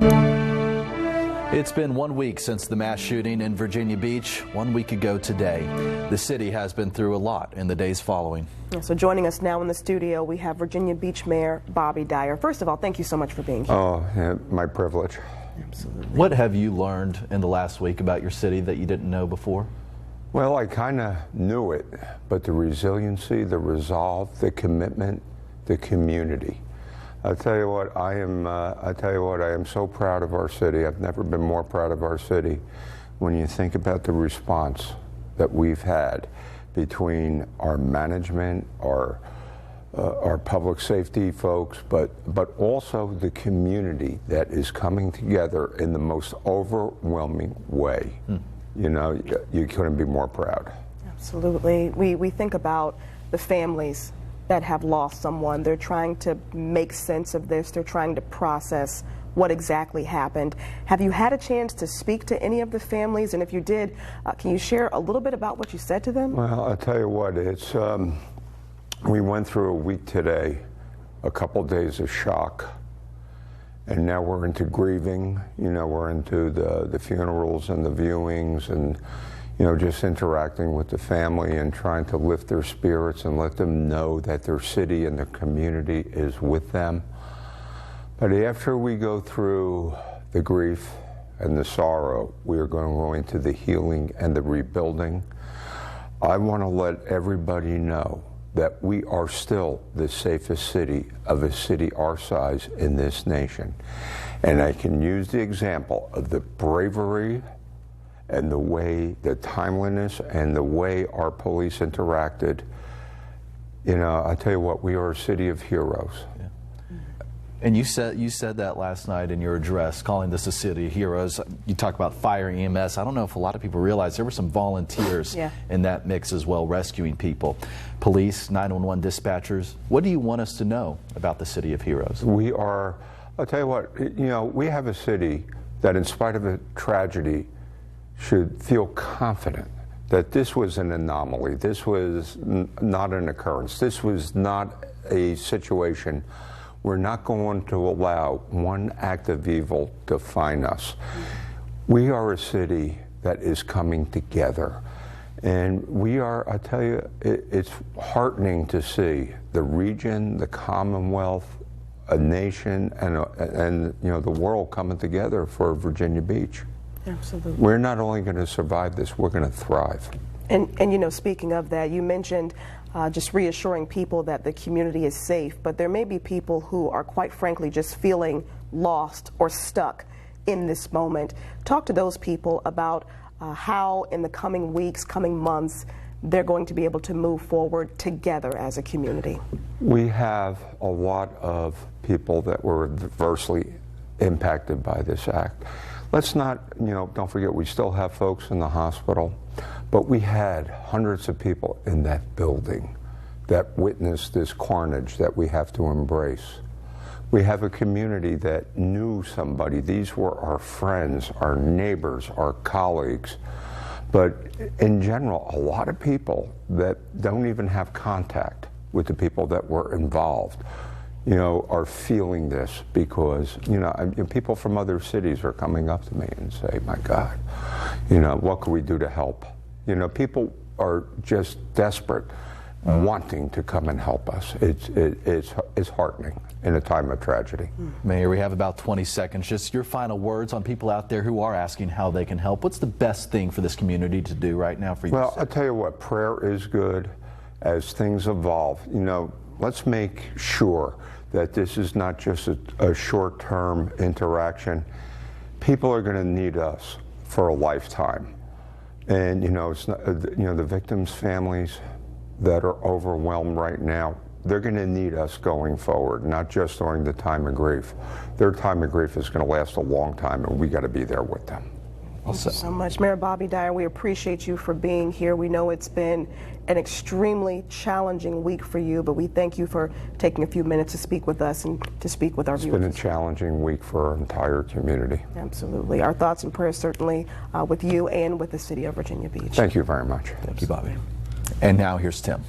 It's been 1 week since the mass shooting in Virginia Beach. 1 week ago today. The city has been through a lot in the days following. So joining us now in the studio, we have Virginia Beach Mayor Bobby Dyer. First of all, thank you so much for being here. Oh, yeah, my privilege. Absolutely. What have you learned in the last week about your city that you didn't know before? Well, I kind of knew it, but the resiliency, the resolve, the commitment, the community. I tell you what, I am so proud of our city. I've never been more proud of our city. When you think about the response that we've had between our management, our public safety folks, but also the community that is coming together in the most overwhelming way. You know, you couldn't be more proud. Absolutely. We think about the families that have lost someone. They're trying to make sense of this. They're trying to process what exactly happened. Have you had a chance to speak to any of the families? And if you did, can you share a little bit about what you said to them? Well, I'll tell you what, it's, we went through a week today, a couple days of shock, and now we're into grieving. You know, we're into the funerals and the viewings and, you know, just interacting with the family and trying to lift their spirits and let them know that their city and their community is with them. But after we go through the grief and the sorrow, we are going to go into the healing and the rebuilding. I want to let everybody know that we are still the safest city of a city our size in this nation. And I can use the example of the bravery and the way, the timeliness, and the way our police interacted. You know, I tell you what, we are a city of heroes. Yeah. And you said that last night in your address, calling this a city of heroes. You talk about fire EMS. I don't know if a lot of people realize there were some volunteers in that mix as well, rescuing people. Police, 911 dispatchers. What do you want us to know about the city of heroes? We are, I'll tell you what, you know, we have a city that in spite of a tragedy should feel confident that this was an anomaly. This was not an occurrence. This was not a situation. We're not going to allow one act of evil define us. We are a city that is coming together. And we are, I tell you, it's heartening to see the region, the Commonwealth, a nation, and you know, the world coming together for Virginia Beach. Absolutely. We're not only going to survive this, we're going to thrive. And you know, speaking of that, you mentioned just reassuring people that the community is safe, but there may be people who are quite frankly just feeling lost or stuck in this moment. Talk to those people about how in the coming weeks, coming months, they're going to be able to move forward together as a community. We have a lot of people that were adversely impacted by this act. Let's not, you know, don't forget we still have folks in the hospital, but we had hundreds of people in that building that witnessed this carnage that we have to embrace. We have a community that knew somebody. These were our friends, our neighbors, our colleagues. But in general, a lot of people that don't even have contact with the people that were involved, you know, are feeling this because, you know, people from other cities are coming up to me and say, my God, you know, what can we do to help? You know, people are just desperate, wanting to come and help us. It's heartening in a time of tragedy. Mayor, we have about 20 seconds. Just your final words on people out there who are asking how they can help. What's the best thing for this community to do right now for you? Well, I'll tell you what, prayer is good as things evolve. You know, let's make sure that this is not just a short-term interaction. People are going to need us for a lifetime. And, you know, it's not, you know, the victims' families that are overwhelmed right now, they're going to need us going forward, not just during the time of grief. Their time of grief is going to last a long time, and we got to be there with them. Thank you so much. Mayor Bobby Dyer, we appreciate you for being here. We know it's been an extremely challenging week for you, but we thank you for taking a few minutes to speak with us and to speak with our viewers. It's been a challenging week for our entire community. Absolutely. Our thoughts and prayers certainly with you and with the city of Virginia Beach. Thank you very much. Thank you, Bobby. And now here's Tim.